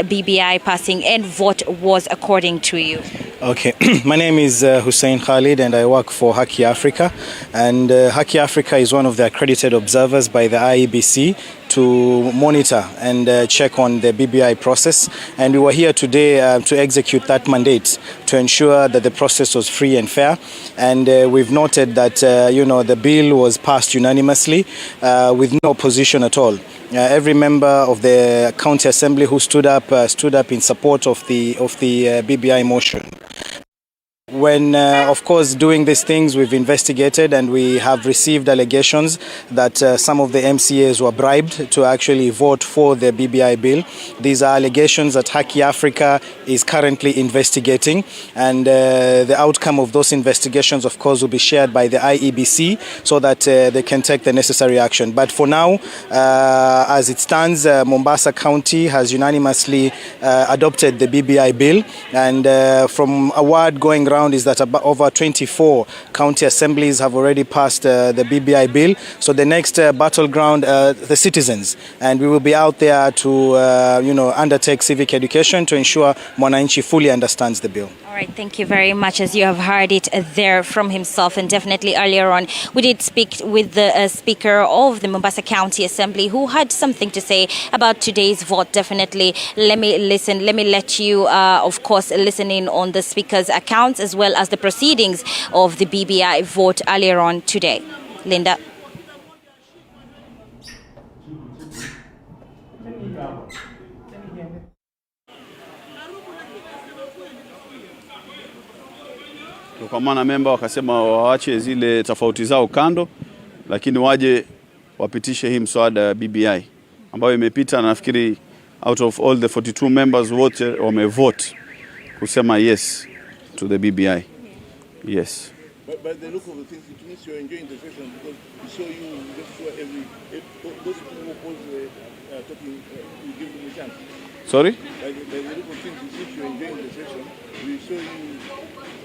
BBI passing, and what was according to you? Okay, my name is Hussein Khalid and I work for Haki Africa, and Haki Africa is one of the accredited observers by the IEBC to monitor and check on the BBI process, and we were here today to execute that mandate to ensure that the process was free and fair, and we've noted that the bill was passed unanimously with no opposition at all. Every member of the County Assembly who stood up in support of the BBI motion. When, of course, doing these things, we've investigated and we have received allegations that some of the MCAs were bribed to actually vote for the BBI bill. These are allegations that Haki Africa is currently investigating, and the outcome of those investigations, of course, will be shared by the IEBC so that they can take the necessary action. But for now, as it stands, Mombasa County has unanimously adopted the BBI bill, and from a word going around is that about over 24 county assemblies have already passed the BBI bill. So the next battleground, the citizens, and we will be out there to undertake civic education to ensure Mwananchi fully understands the bill. All right, thank you very much. As you have heard it there from himself, and definitely earlier on we did speak with the Speaker of the Mombasa County Assembly, who had something to say about today's vote. Definitely, let me let you, of course, listen in on the Speaker's accounts as well as the proceedings of the BBI vote earlier on today. Linda. Kwa maana memba wakasema waache zile tofauti zao kando, lakini waje wapitishe hii mswada ya BBI ambayo imepita, na nafikiri out of all the 42 members wote wamevote kusema yes to the BBI. Yes. But by the look of the things, it means you're enjoying the session, because we saw you just saw those people who oppose talking, you give them a chance. Sorry? By the look of things, it seems you're enjoying the session. We saw you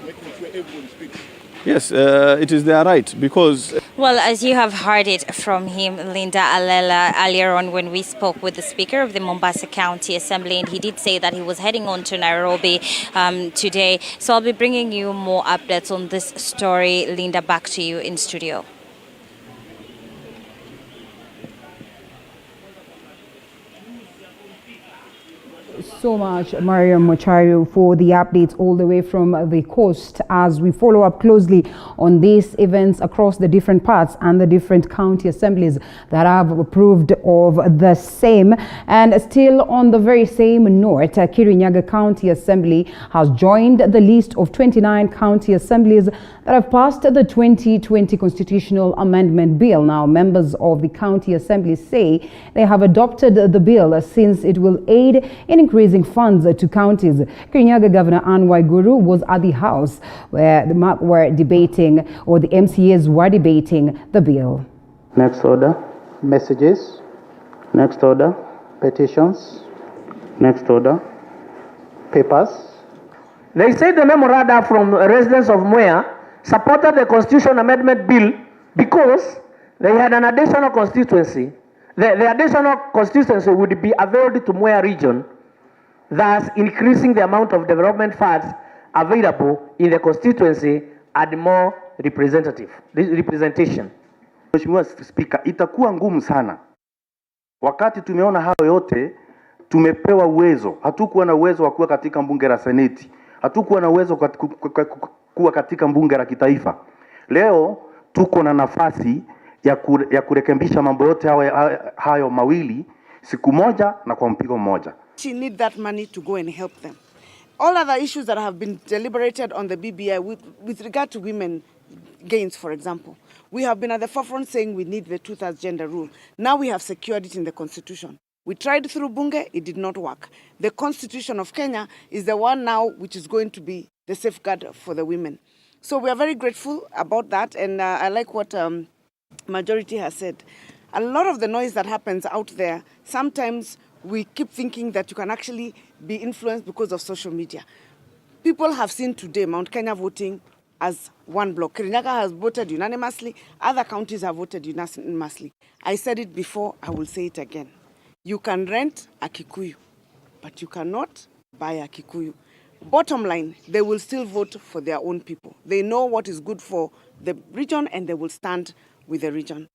making sure everyone speaks. Yes, it is their right, because... Well, as you have heard it from him, Linda Alela, earlier on when we spoke with the Speaker of the Mombasa County Assembly, and he did say that he was heading on to Nairobi today. So I'll be bringing you more updates on this story. Linda, back to you in studio. So much, Mariam Mochario, for the updates all the way from the coast as we follow up closely on these events across the different parts and the different county assemblies that have approved of the same. And still on the very same note, Kirinyaga County Assembly has joined the list of 29 county assemblies that have passed the 2020 Constitutional Amendment Bill. Now, members of the county assembly say they have adopted the bill since it will aid in increasing funds to counties. Kirinyaga Governor Anne Waiguru was at the House where the MAC were debating, or the MCAs were debating, the bill. Next order, messages. Next order, petitions. Next order, papers. They say the memoranda from residents of Mwea supported the Constitution Amendment Bill because they had an additional constituency. The additional constituency would be availed to Mwea region, thus increasing the amount of development funds available in the constituency and more representation. Mheshimiwa Speaker, itakuwa ngumu sana. Wakati tumeona hayo yote, tumepewa uwezo. Hatukuwa na uwezo wa kuwa katika bunge la Seneti. Hatukuwa na uwezo kuwa katika bunge la kitaifa. Leo tuko na nafasi ya kurekebisha mambo yote hayo mawili siku moja na kwa mpigo mmoja. She need that money to go and help them. All other issues that have been deliberated on the BBI with regard to women gains, for example, we have been at the forefront saying we need the 2/3 gender rule. Now we have secured it in the Constitution. We tried through Bunge, it did not work. The Constitution of Kenya is the one now which is going to be the safeguard for the women. So we are very grateful about that, and I like what majority has said. A lot of the noise that happens out there, sometimes we keep thinking that you can actually be influenced because of social media. People have seen today Mount Kenya voting as one block. Kirinyaga has voted unanimously. Other counties have voted unanimously. I said it before, I will say it again. You can rent a Kikuyu. but you cannot buy a Kikuyu. Bottom line, they will still vote for their own people. They know what is good for the region and they will stand with the region.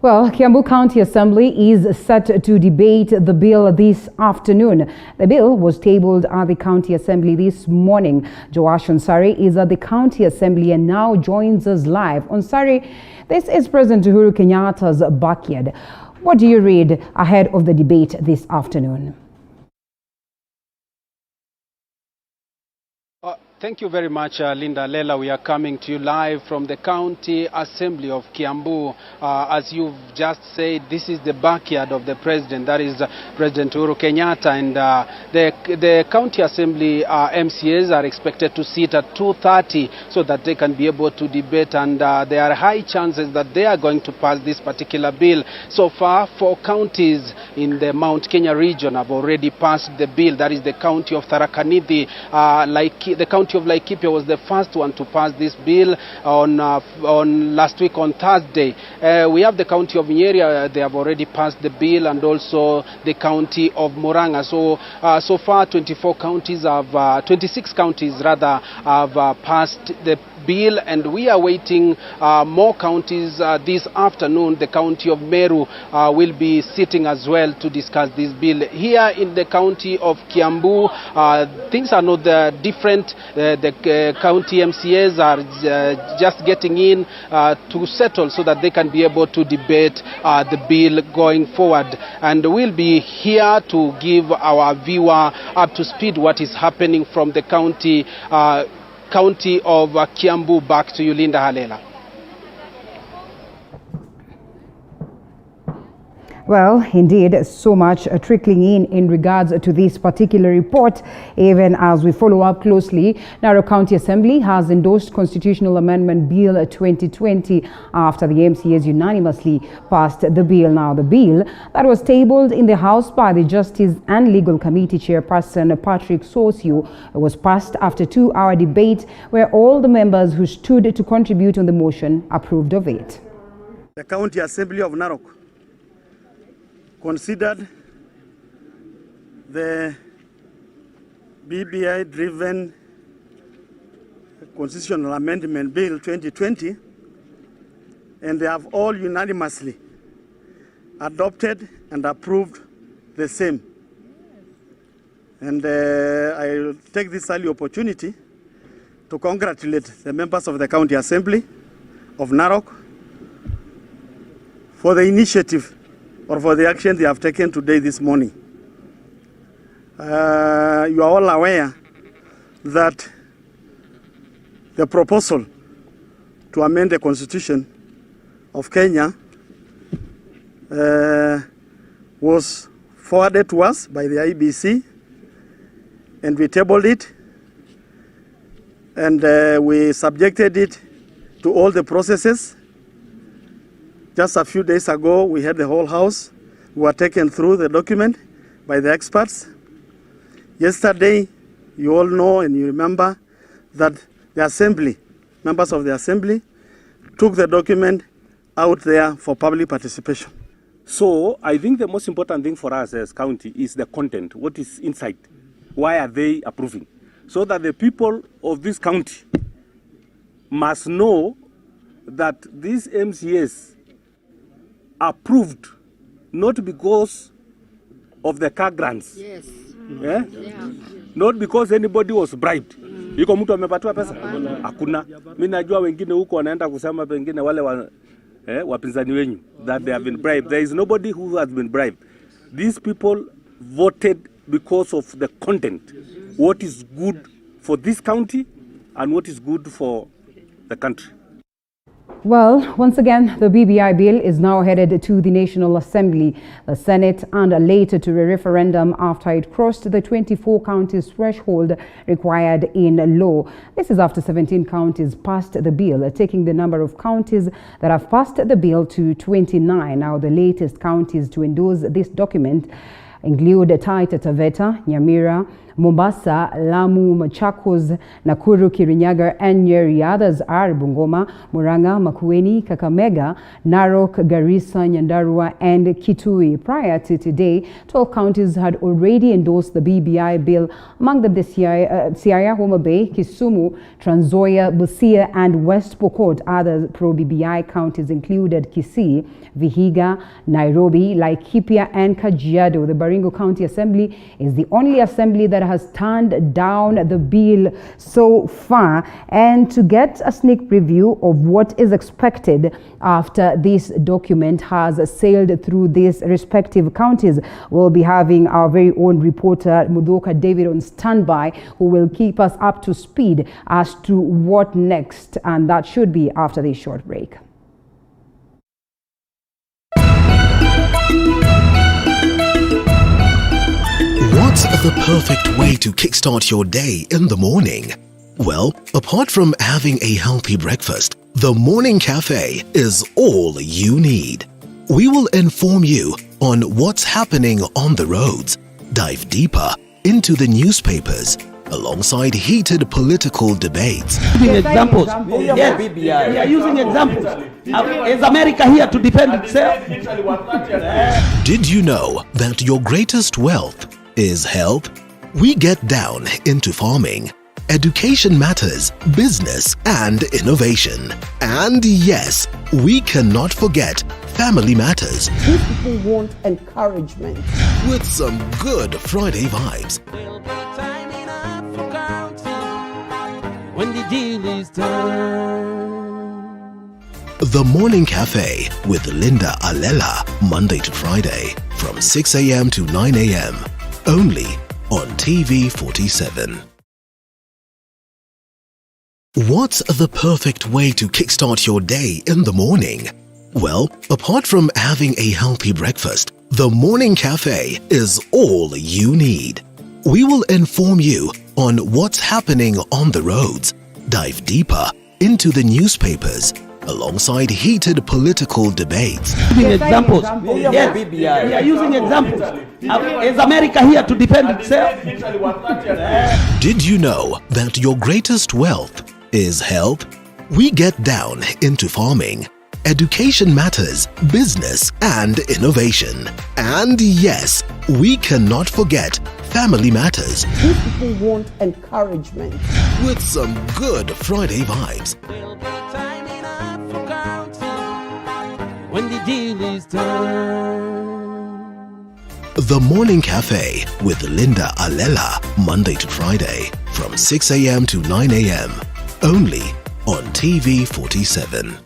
Well, Kiambu County Assembly is set to debate the bill this afternoon. The bill was tabled at the County Assembly this morning. Joash Onsari is at the County Assembly and now joins us live. Onsari, this is President Uhuru Kenyatta's backyard. What do you read ahead of the debate this afternoon? Thank you very much, Linda Lela. We are coming to you live from the County Assembly of Kiambu. As you've just said, this is the backyard of the President, that is President Uhuru Kenyatta. And the County Assembly MCAs are expected to sit at 2:30 so that they can be able to debate. And there are high chances that they are going to pass this particular bill. So far, 4 counties in the Mount Kenya region have already passed the bill. That is the county of Tharaka Nithi, the county of Laikipia was the first one to pass this bill on last week on Thursday. We have the county of Nyeri, they have already passed the bill, and also the county of Murang'a. So far 26 counties rather have passed the bill, and we are waiting more counties this afternoon. The county of Meru will be sitting as well to discuss this bill. Here in the county of Kiambu, things are not different. The county MCAs are just getting in to settle so that they can be able to debate the bill going forward. And we'll be here to give our viewer up to speed what is happening from the county of Kiambu. Back to you, Linda Halela. Well, indeed, so much trickling in regards to this particular report, even as we follow up closely. Narok County Assembly has endorsed Constitutional Amendment Bill 2020 after the MCAs unanimously passed the bill. Now, the bill that was tabled in the House by the Justice and Legal Committee Chairperson Patrick Sosio was passed after a 2-hour debate where all the members who stood to contribute on the motion approved of it. The County Assembly of Narok considered the BBI-driven Constitutional Amendment Bill 2020, and they have all unanimously adopted and approved the same. And I'll take this early opportunity to congratulate the members of the County Assembly of Narok for the initiative or for the action they have taken today, this morning. You are all aware that the proposal to amend the Constitution of Kenya was forwarded to us by the IBC, and we tabled it, and we subjected it to all the processes. Just a few days ago, we had the whole House who were taken through the document by the experts. Yesterday, you all know and you remember that the Assembly, members of the Assembly, took the document out there for public participation. So I think the most important thing for us as county is the content, what is inside, why are they approving, so that the people of this county must know that these MCAs approved not because of the car grants. Yes. Yeah? Yeah. Not because anybody was bribed. Iko mtu amepatiwa pesa? Hakuna. Mimi najua wengine huko wanaenda kusema pengine wale wapinzani wenyu that they have been bribed. There is nobody who has been bribed. These people voted because of the content. What is good for this county and what is good for the country. Well, once again, the BBI bill is now headed to the National Assembly, the Senate, and later to a referendum after it crossed the 24 counties threshold required in law. This is after 17 counties passed the bill, taking the number of counties that have passed the bill to 29. Now, the latest counties to endorse this document include Taita Taveta, Nyamira, Mombasa, Lamu, Machakos, Nakuru, Kirinyaga, and Nyeri. Others are Bungoma, Murang'a, Makueni, Kakamega, Narok, Garissa, Nyandarua, and Kitui. Prior to today, 12 counties had already endorsed the BBI bill, among them the Siaya, Homa Bay, Kisumu, Trans Nzoia, Busia, and West Pokot. Other pro-BBI counties included Kisii, Vihiga, Nairobi, Laikipia, and Kajiado. The Baringo County Assembly is the only assembly that has turned down the bill so far. And to get a sneak preview of what is expected after this document has sailed through these respective counties, we'll be having our very own reporter Mudoka David on standby, who will keep us up to speed as to what next, and that should be after this short break. What's the perfect way to kickstart your day in the morning? Well, apart from having a healthy breakfast, the morning cafe is all you need. We will inform you on what's happening on the roads, dive deeper into the newspapers, alongside heated political debates. Examples. Yes, we are using examples. Is America here to defend itself? Did you know that your greatest wealth is health? We get down into farming, education matters, business, and innovation. And yes, we cannot forget family matters. These people want encouragement. With some good Friday vibes. When the deal is done. The Morning Cafe with Linda Alela, Monday to Friday from 6 a.m. to 9 a.m. only on TV 47. What's the perfect way to kickstart your day in the morning? Well, apart from having a healthy breakfast, the Morning Cafe is all you need. We will inform you on what's happening on the roads, dive deeper into the newspapers, alongside heated political debates. Examples. Yes, we are using examples. Is America here to defend itself? Did you know that your greatest wealth is health? We get down into farming, education matters, business, and innovation. And yes, we cannot forget family matters. These people want encouragement. With some good Friday vibes. When the deal is done. The Morning Cafe with Linda Alela, Monday to Friday from 6 a.m. to 9 a.m. only on TV 47.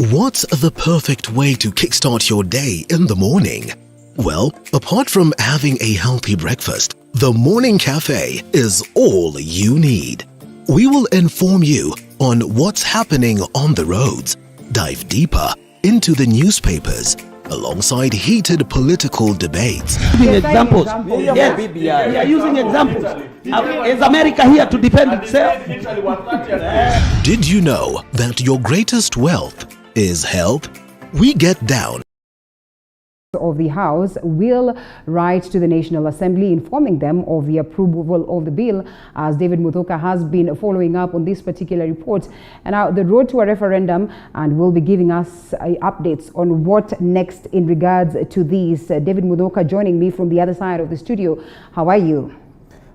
What's the perfect way to kickstart your day in the morning? Well, apart from having a healthy breakfast, the Morning Cafe is all you need. We will inform you on what's happening on the roads, dive deeper into the newspapers, alongside heated political debates. Examples. Yes, we are using examples. Is America here to defend itself? Did you know that your greatest wealth is health? We get down of the House will write to the National Assembly informing them of the approval of the bill, as David Muthoka has been following up on this particular report. And now the road to a referendum, and will be giving us updates on what next in regards to these. David Muthoka joining me from the other side of the studio. How are you?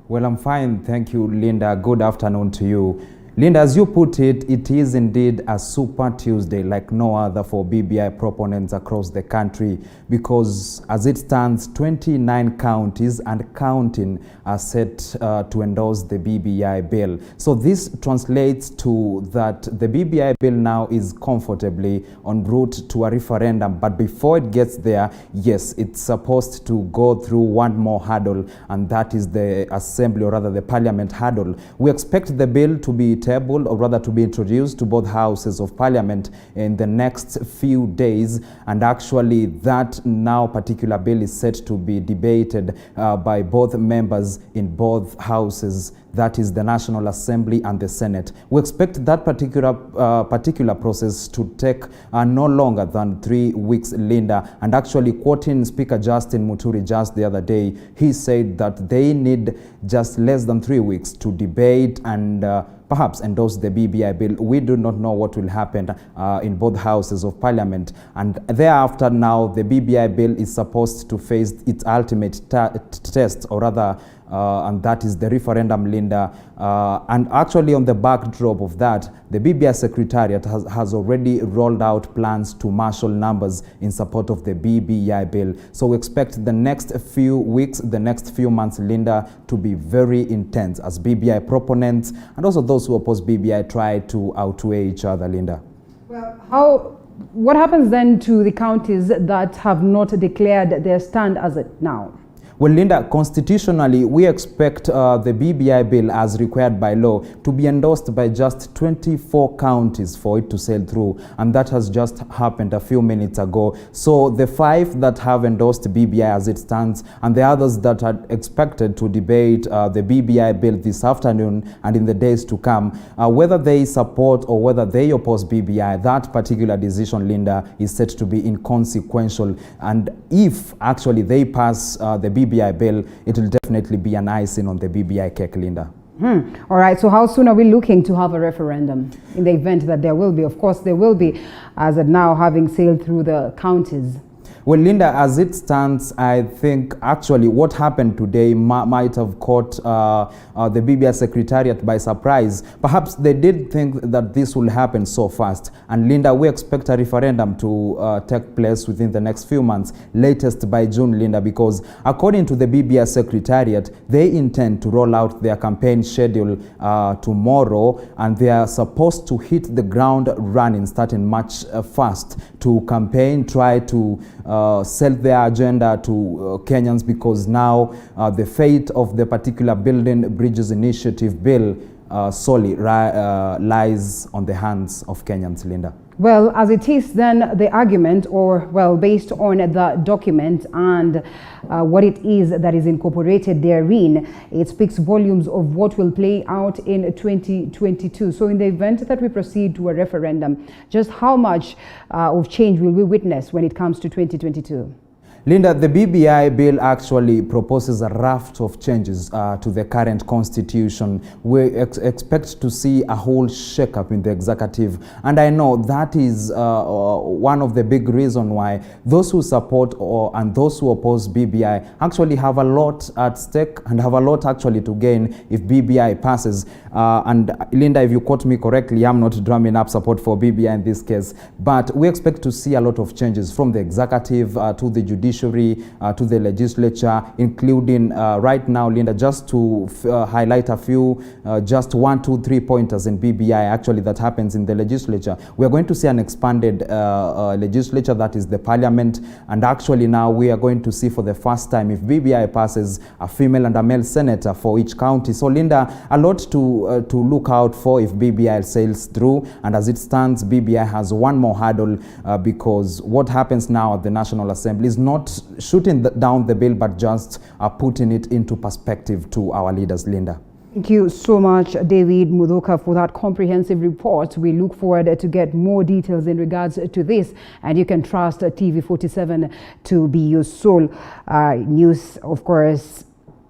Well, I'm fine. Thank you, Linda. Good afternoon to you. Linda, as you put it, it is indeed a Super Tuesday like no other for BBI proponents across the country, because as it stands, 29 counties and counting are set to endorse the BBI bill. So this translates to that the BBI bill now is comfortably en route to a referendum. But before it gets there, yes, it's supposed to go through one more hurdle, and that is the assembly, or rather the parliament hurdle. We expect the bill to be tabled, or rather to be introduced to both houses of parliament in the next few days. And actually that now particular bill is set to be debated by both members in both houses, that is the National Assembly and the Senate. We expect that particular process to take no longer than 3 weeks, Linda. And actually, quoting Speaker Justin Muturi just the other day, he said that they need just less than 3 weeks to debate and perhaps endorse the BBI bill. We do not know what will happen in both houses of parliament. And thereafter now, the BBI bill is supposed to face its ultimate test, or rather, and that is the referendum, Linda. And actually on the backdrop of that, the BBI Secretariat has already rolled out plans to marshal numbers in support of the BBI bill. So we expect the next few weeks, the next few months, Linda, to be very intense as BBI proponents and also those who oppose BBI try to outweigh each other, Linda. Well, what happens then to the counties that have not declared their stand as it now? Well, Linda, constitutionally, we expect the BBI bill, as required by law, to be endorsed by just 24 counties for it to sail through. And that has just happened a few minutes ago. So the 5 that have endorsed BBI as it stands, and the others that are expected to debate the BBI bill this afternoon and in the days to come, whether they support or whether they oppose BBI, that particular decision, Linda, is set to be inconsequential. And if actually they pass the BBI bill, it will definitely be an icing on the BBI cake, Linda. All right, so how soon are we looking to have a referendum in the event that there will be? Of course, there will be, as of now, having sailed through the counties. Well, Linda, as it stands, I think actually what happened today might have caught the BBI Secretariat by surprise. Perhaps they did think that this will happen so fast. And Linda, we expect a referendum to take place within the next few months, latest by June, Linda, because according to the BBI Secretariat, they intend to roll out their campaign schedule tomorrow, and they are supposed to hit the ground running starting March 1st to campaign, try to sell their agenda to Kenyans, because now the fate of the particular Building Bridges Initiative bill solely lies on the hands of Kenyans, Linda. Well, as it is then, the argument, or well, based on the document and what it is that is incorporated therein, it speaks volumes of what will play out in 2022. So in the event that we proceed to a referendum, just how much of change will we witness when it comes to 2022? Linda, the BBI bill actually proposes a raft of changes to the current constitution. We expect to see a whole shake-up in the executive. And I know that is one of the big reasons why those who support and those who oppose BBI actually have a lot at stake and have a lot actually to gain if BBI passes. And Linda, if you quote me correctly, I'm not drumming up support for BBI in this case, but we expect to see a lot of changes from the executive to the judiciary, to the legislature, including right now, Linda, just to highlight a few, just 1, 2, 3 pointers in BBI actually that happens in the legislature. We are going to see an expanded legislature, that is the parliament, and actually now we are going to see for the first time, if BBI passes, a female and a male senator for each county. So Linda, a lot to look out for if BBI sails through. And as it stands, BBI has one more hurdle because what happens now at the National Assembly is not shooting down the bill, but just putting it into perspective to our leaders, Linda. Thank you so much, David Mudoka, for that comprehensive report. We look forward to get more details in regards to this, and you can trust TV47 to be your sole news, of course,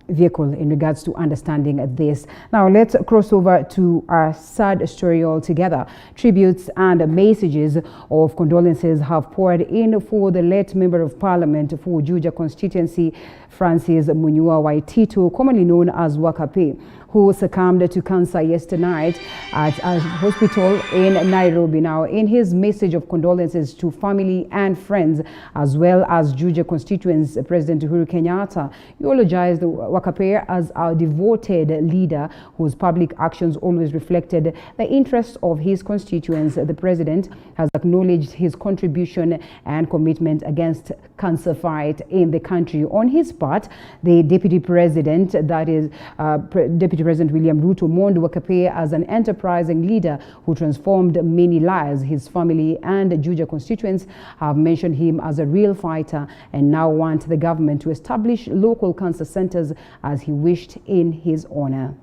vehicle in regards to understanding this. Now let's cross over to our sad story altogether. Tributes and messages of condolences have poured in for the late Member of Parliament for Juja constituency, Francis Munyua Waitito, commonly known as Wakape, who succumbed to cancer yesterday night at a hospital in Nairobi. Now, in his message of condolences to family and friends, as well as Juja constituents, President Uhuru Kenyatta eulogized Wakape as a devoted leader whose public actions always reflected the interests of his constituents. The president has acknowledged his contribution and commitment against cancer fight in the country. On his part, the deputy president, that is Deputy President William Ruto mourned Wakape as an enterprising leader who transformed many lives. His family and Juja constituents have mentioned him as a real fighter and now want the government to establish local cancer centers as he wished in his honor.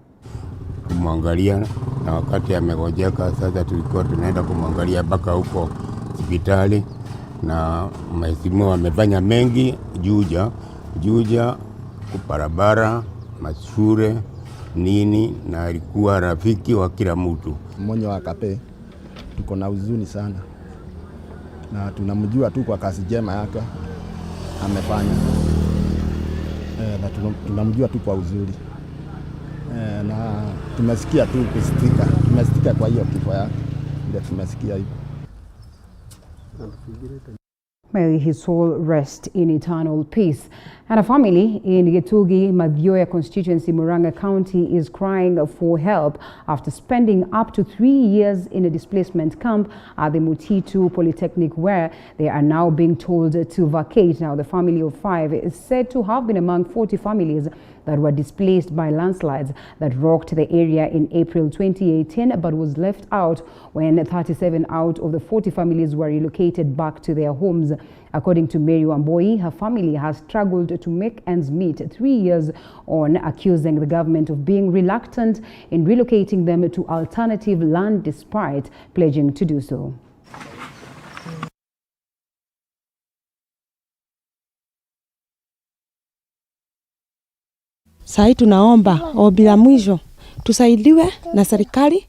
Kumwangalia na wakati amegojeka, sasa tulikuwa tunaenda kumwangalia mpaka huko hospitali, na mheshimiwa wamefanya mengi Juja kubarabara, mashule nini, na alikuwa rafiki wa kila mtu. Mmoja wa Wakape tuko na huzuni sana, na tunamjua tu kwa kazi njema yake amefanya, na tunamjua tu kwa uzuri, na tumesikia tu tumesikia kwa hiyo kifo yake, ndio tumesikia hivyo. May his soul rest in eternal peace. And a family in Getugi, Madhyoya constituency, Murang'a County is crying for help after spending up to 3 years in a displacement camp at the Mutitu Polytechnic, where they are now being told to vacate. Now, the family of 5 is said to have been among 40 families that were displaced by landslides that rocked the area in April 2018, but was left out when 37 out of the 40 families were relocated back to their homes. According to Mary Wamboi, her family has struggled to make ends meet 3 years on, accusing the government of being reluctant in relocating them to alternative land despite pledging to do so. Sasa tunaomba ombi la mwisho tusaidiwe na serikali,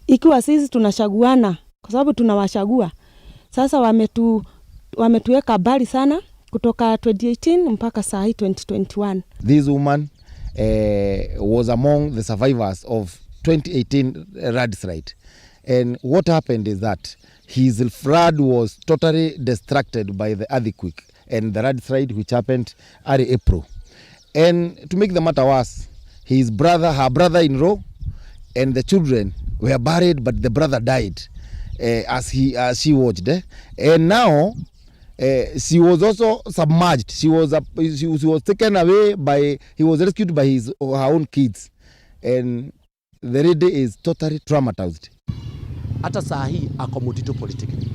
ikiwa sisi tunashaguana kwa sababu tunawashagua. Sasa wametuweka mbali sana kutoka 2018 mpaka saa hii 2021. This woman was among the survivors of 2018 landslide, and what happened is that his flood was totally distracted by the earthquake and the landslide which happened early April. And to make the matter worse, her brother-in-law and the children were buried, but the brother died as she watched. And now she was also submerged. She was taken away he was rescued by her own kids, and the lady is totally traumatized. Hata saa hii ako Mutitu Polytechnic.